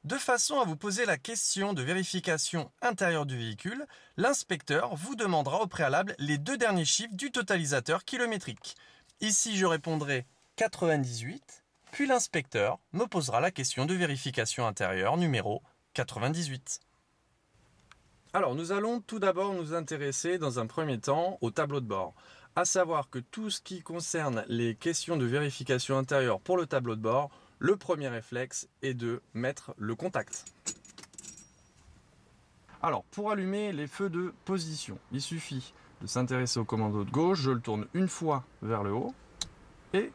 De façon à vous poser la question de vérification intérieure du véhicule, l'inspecteur vous demandera au préalable les 2 derniers chiffres du totalisateur kilométrique. Ici, je répondrai 98, puis l'inspecteur me posera la question de vérification intérieure numéro 98. Alors, nous allons tout d'abord nous intéresser dans un premier temps au tableau de bord. À savoir que tout ce qui concerne les questions de vérification intérieure pour le tableau de bord, le premier réflexe est de mettre le contact. Alors, pour allumer les feux de position, il suffit de s'intéresser au commando de gauche, je le tourne une fois vers le haut et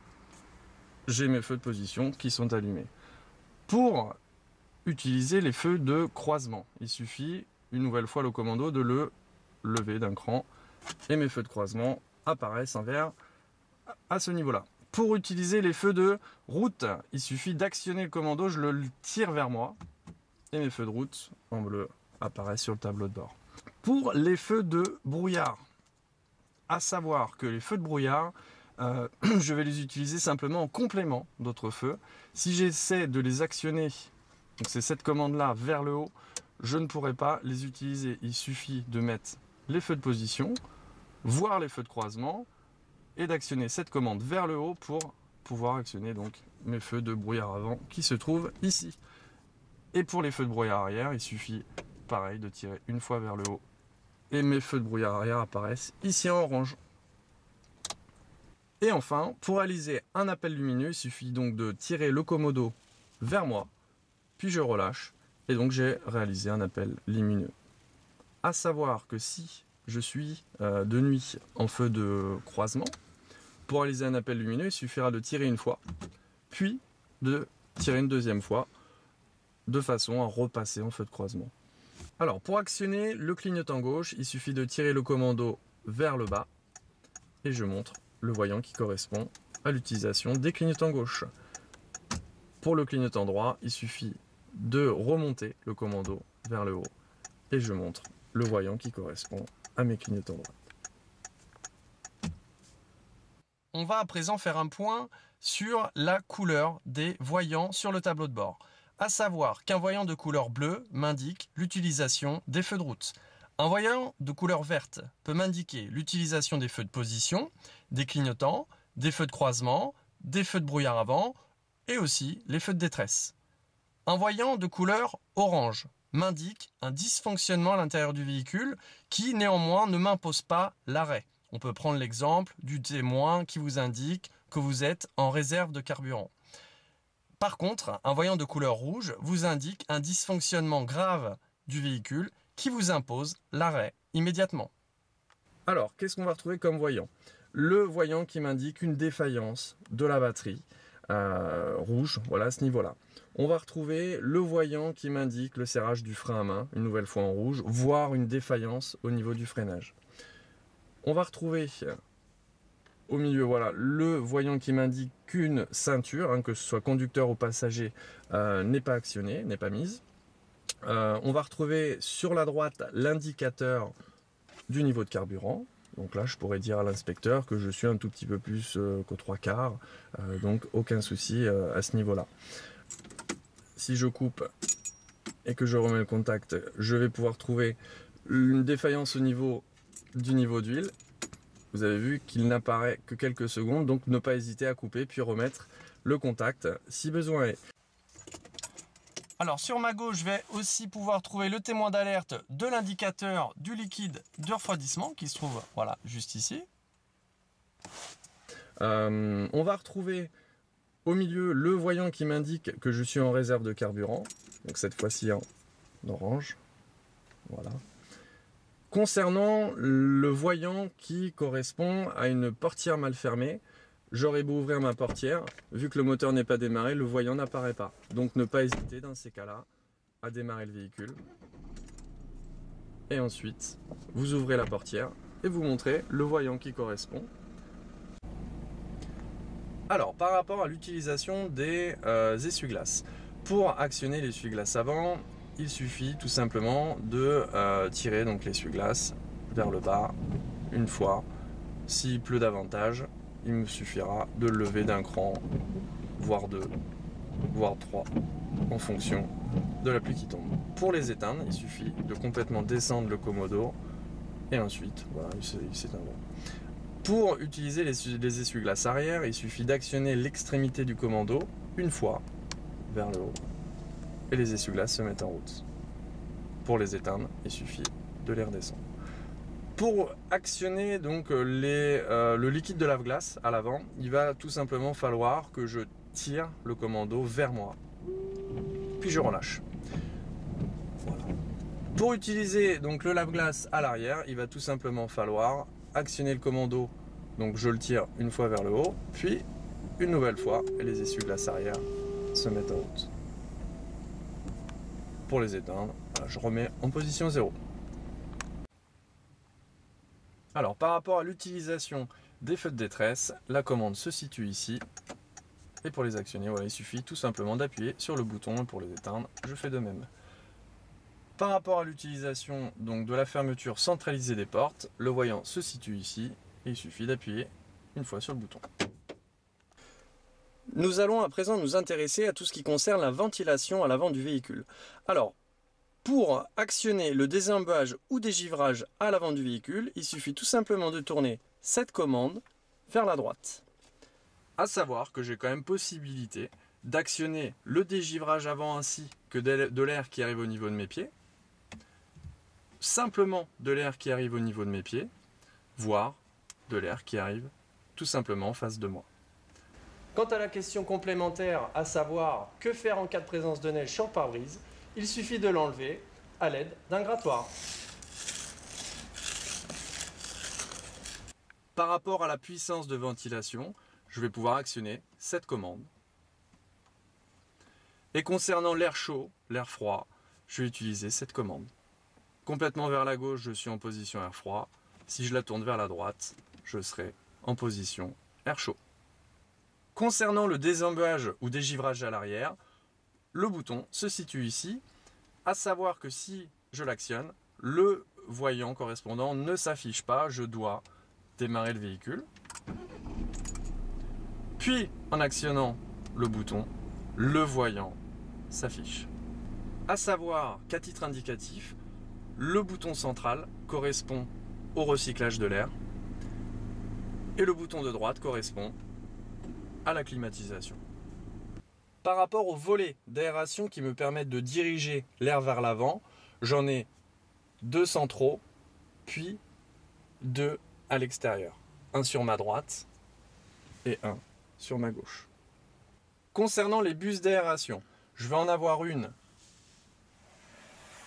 j'ai mes feux de position qui sont allumés. Pour utiliser les feux de croisement, il suffit une nouvelle fois le commando de le lever d'un cran et mes feux de croisement apparaissent en vert à ce niveau-là. Pour utiliser les feux de route, il suffit d'actionner le commando, je le tire vers moi et mes feux de route en bleu apparaissent sur le tableau de bord. Pour les feux de brouillard, à savoir que les feux de brouillard, je vais les utiliser simplement en complément d'autres feux. Si j'essaie de les actionner, donc c'est cette commande-là vers le haut, je ne pourrai pas les utiliser. Il suffit de mettre les feux de position, voir les feux de croisement, et d'actionner cette commande vers le haut pour pouvoir actionner donc mes feux de brouillard avant qui se trouvent ici. Et pour les feux de brouillard arrière, il suffit pareil de tirer une fois vers le haut et mes feux de brouillard arrière apparaissent ici en orange. Et enfin, pour réaliser un appel lumineux, il suffit donc de tirer le commodo vers moi, puis je relâche et donc j'ai réalisé un appel lumineux. À savoir que si je suis de nuit en feu de croisement, pour réaliser un appel lumineux, il suffira de tirer une fois, puis de tirer une deuxième fois, de façon à repasser en feu de croisement. Alors, pour actionner le clignotant gauche, il suffit de tirer le commando vers le bas, et je montre le voyant qui correspond à l'utilisation des clignotants gauche. Pour le clignotant droit, il suffit de remonter le commando vers le haut, et je montre le voyant qui correspond à mes clignotants droits. On va à présent faire un point sur la couleur des voyants sur le tableau de bord. À savoir qu'un voyant de couleur bleue m'indique l'utilisation des feux de route. Un voyant de couleur verte peut m'indiquer l'utilisation des feux de position, des clignotants, des feux de croisement, des feux de brouillard avant et aussi les feux de détresse. Un voyant de couleur orange m'indique un dysfonctionnement à l'intérieur du véhicule qui néanmoins ne m'impose pas l'arrêt. On peut prendre l'exemple du témoin qui vous indique que vous êtes en réserve de carburant. Par contre, un voyant de couleur rouge vous indique un dysfonctionnement grave du véhicule qui vous impose l'arrêt immédiatement. Alors, qu'est-ce qu'on va retrouver comme voyant? Le voyant qui m'indique une défaillance de la batterie rouge, voilà à ce niveau-là. On va retrouver le voyant qui m'indique le serrage du frein à main, une nouvelle fois en rouge, voire une défaillance au niveau du freinage. On va retrouver au milieu, voilà, le voyant qui m'indique qu'une ceinture, que ce soit conducteur ou passager, n'est pas actionnée, n'est pas mise. On va retrouver sur la droite l'indicateur du niveau de carburant. Donc là, je pourrais dire à l'inspecteur que je suis un tout petit peu plus qu'aux 3/4, donc aucun souci à ce niveau-là. Si je coupe et que je remets le contact, je vais pouvoir trouver une défaillance au niveau du niveau d'huile. Vous avez vu qu'il n'apparaît que quelques secondes, donc ne pas hésiter à couper puis remettre le contact si besoin est. Alors sur ma gauche, je vais aussi pouvoir trouver le témoin d'alerte de l'indicateur du liquide de refroidissement qui se trouve voilà, juste ici. On va retrouver au milieu le voyant qui m'indique que je suis en réserve de carburant, donc cette fois-ci en orange. Voilà. Concernant le voyant qui correspond à une portière mal fermée, j'aurais beau ouvrir ma portière, vu que le moteur n'est pas démarré, le voyant n'apparaît pas. Donc ne pas hésiter dans ces cas-là à démarrer le véhicule. Et ensuite, vous ouvrez la portière et vous montrez le voyant qui correspond. Alors, par rapport à l'utilisation des essuie-glaces, pour actionner l'essuie-glace avant, il suffit tout simplement de tirer donc l'essuie-glace vers le bas une fois. S'il pleut davantage, il me suffira de le lever d'un cran, voire deux, voire 3, en fonction de la pluie qui tombe. Pour les éteindre, il suffit de complètement descendre le commodo et ensuite, voilà, ils s'éteindront. Pour utiliser les essuie-glaces arrière, il suffit d'actionner l'extrémité du commando une fois vers le haut et les essuie-glaces se mettent en route. Pour les éteindre, il suffit de les redescendre. Pour actionner donc le liquide de lave-glace à l'avant, il va tout simplement falloir que je tire le commando vers moi, puis je relâche. Voilà. Pour utiliser donc le lave-glace à l'arrière, il va tout simplement falloir actionner le commando, donc je le tire une fois vers le haut, puis une nouvelle fois, et les essuie-glaces arrière se mettent en route. Pour les éteindre, je remets en position 0. Alors, par rapport à l'utilisation des feux de détresse, la commande se situe ici. Et pour les actionner, voilà, il suffit tout simplement d'appuyer sur le bouton. Et pour les éteindre, je fais de même. Par rapport à l'utilisation donc de la fermeture centralisée des portes, le voyant se situe ici. Et il suffit d'appuyer une fois sur le bouton. Nous allons à présent nous intéresser à tout ce qui concerne la ventilation à l'avant du véhicule. Alors, pour actionner le désembâche ou dégivrage à l'avant du véhicule, il suffit tout simplement de tourner cette commande vers la droite. À savoir que j'ai quand même possibilité d'actionner le dégivrage avant ainsi que de l'air qui arrive au niveau de mes pieds, simplement de l'air qui arrive au niveau de mes pieds, voire de l'air qui arrive tout simplement en face de moi. Quant à la question complémentaire, à savoir que faire en cas de présence de neige sur le pare-brise, il suffit de l'enlever à l'aide d'un grattoir. Par rapport à la puissance de ventilation, je vais pouvoir actionner cette commande. Et concernant l'air chaud, l'air froid, je vais utiliser cette commande. Complètement vers la gauche, je suis en position air froid. Si je la tourne vers la droite, je serai en position air chaud. Concernant le désembâche ou dégivrage à l'arrière, le bouton se situe ici, à savoir que si je l'actionne, le voyant correspondant ne s'affiche pas, je dois démarrer le véhicule. Puis, en actionnant le bouton, le voyant s'affiche. À savoir qu'à titre indicatif, le bouton central correspond au recyclage de l'air et le bouton de droite correspond à la climatisation. Par rapport aux volets d'aération qui me permettent de diriger l'air vers l'avant, j'en ai 2 centraux, puis 2 à l'extérieur. Un sur ma droite et un sur ma gauche. Concernant les buses d'aération, je vais en avoir une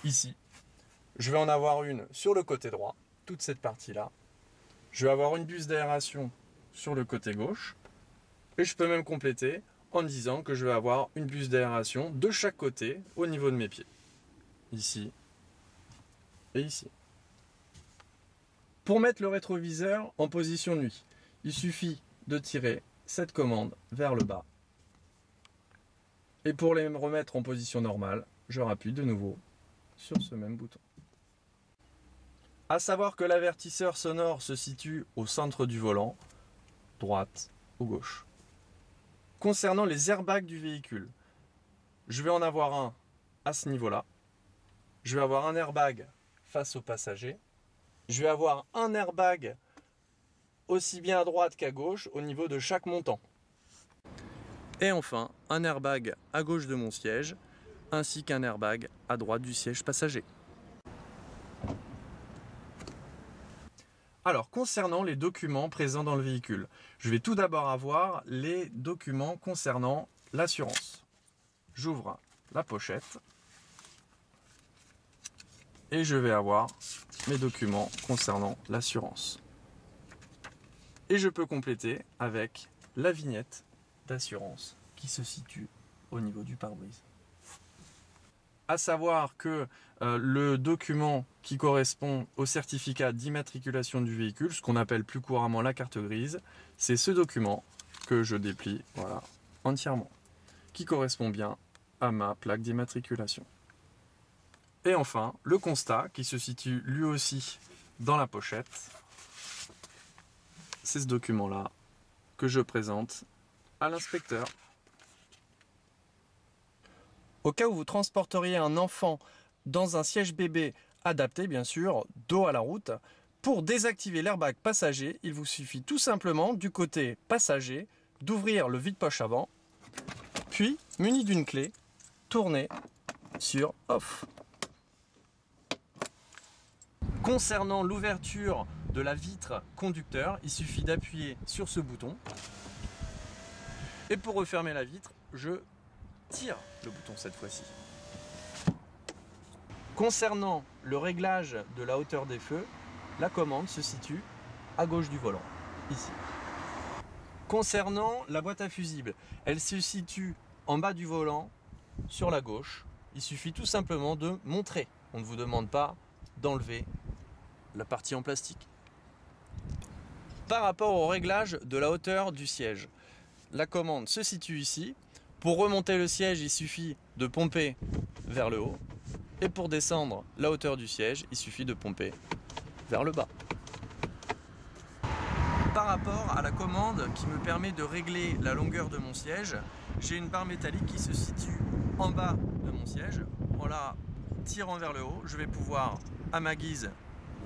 ici. Je vais en avoir une sur le côté droit, toute cette partie-là. Je vais avoir une buse d'aération sur le côté gauche. Et je peux même compléter en disant que je vais avoir une buse d'aération de chaque côté au niveau de mes pieds. Ici et ici. Pour mettre le rétroviseur en position nuit, il suffit de tirer cette commande vers le bas. Et pour les remettre en position normale, je rappuie de nouveau sur ce même bouton. À savoir que l'avertisseur sonore se situe au centre du volant, droite ou gauche. Concernant les airbags du véhicule, je vais en avoir un à ce niveau-là. Je vais avoir un airbag face au passager. Je vais avoir un airbag aussi bien à droite qu'à gauche au niveau de chaque montant. Et enfin, un airbag à gauche de mon siège, ainsi qu'un airbag à droite du siège passager. Alors, concernant les documents présents dans le véhicule, je vais tout d'abord avoir les documents concernant l'assurance. J'ouvre la pochette et je vais avoir mes documents concernant l'assurance. Et je peux compléter avec la vignette d'assurance qui se situe au niveau du pare-brise. À savoir que le document qui correspond au certificat d'immatriculation du véhicule, ce qu'on appelle plus couramment la carte grise, c'est ce document que je déplie voilà, entièrement, qui correspond bien à ma plaque d'immatriculation. Et enfin, le constat qui se situe lui aussi dans la pochette, c'est ce document-là que je présente à l'inspecteur. Au cas où vous transporteriez un enfant dans un siège bébé adapté, bien sûr, dos à la route, pour désactiver l'airbag passager, il vous suffit tout simplement du côté passager d'ouvrir le vide-poche avant, puis, muni d'une clé, tourner sur Off. Concernant l'ouverture de la vitre conducteur, il suffit d'appuyer sur ce bouton. Et pour refermer la vitre, je tire le bouton cette fois-ci. Concernant le réglage de la hauteur des feux, la commande se situe à gauche du volant, ici. Concernant la boîte à fusibles, elle se situe en bas du volant, sur la gauche. Il suffit tout simplement de montrer. On ne vous demande pas d'enlever la partie en plastique. Par rapport au réglage de la hauteur du siège, la commande se situe ici. Pour remonter le siège, il suffit de pomper vers le haut. Et pour descendre la hauteur du siège, il suffit de pomper vers le bas. Par rapport à la commande qui me permet de régler la longueur de mon siège, j'ai une barre métallique qui se situe en bas de mon siège. En la tirant vers le haut, je vais pouvoir, à ma guise,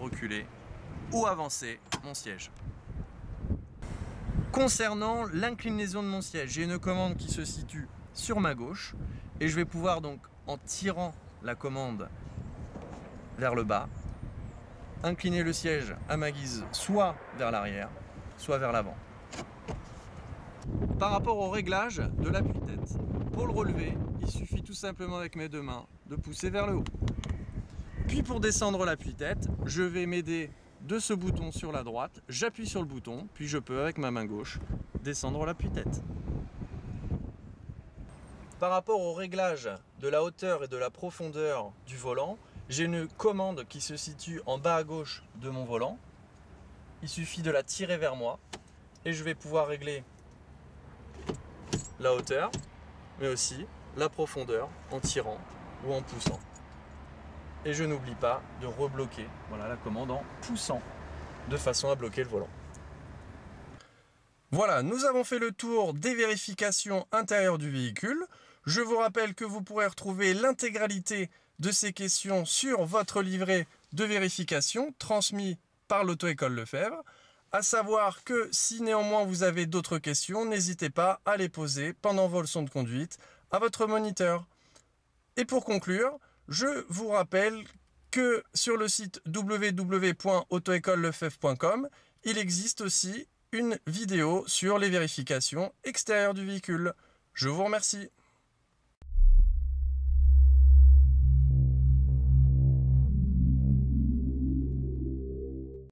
reculer ou avancer mon siège. Concernant l'inclinaison de mon siège, j'ai une commande qui se situe sur ma gauche et je vais pouvoir donc, en tirant la commande vers le bas, incliner le siège à ma guise soit vers l'arrière, soit vers l'avant. Par rapport au réglage de l'appui-tête, pour le relever, il suffit tout simplement avec mes deux mains de pousser vers le haut. Puis pour descendre l'appui-tête, je vais m'aider de ce bouton sur la droite, j'appuie sur le bouton, puis je peux avec ma main gauche descendre l'appui-tête. Par rapport au réglage de la hauteur et de la profondeur du volant, j'ai une commande qui se situe en bas à gauche de mon volant. Il suffit de la tirer vers moi et je vais pouvoir régler la hauteur, mais aussi la profondeur en tirant ou en poussant. Et je n'oublie pas de rebloquer la commande en poussant de façon à bloquer le volant. Voilà, nous avons fait le tour des vérifications intérieures du véhicule. Je vous rappelle que vous pourrez retrouver l'intégralité de ces questions sur votre livret de vérification transmis par l'Auto-École Lefebvre. À savoir que si néanmoins vous avez d'autres questions, n'hésitez pas à les poser pendant vos leçons de conduite à votre moniteur. Et pour conclure, je vous rappelle que sur le site www.autoecolelefebvre.com, il existe aussi une vidéo sur les vérifications extérieures du véhicule. Je vous remercie.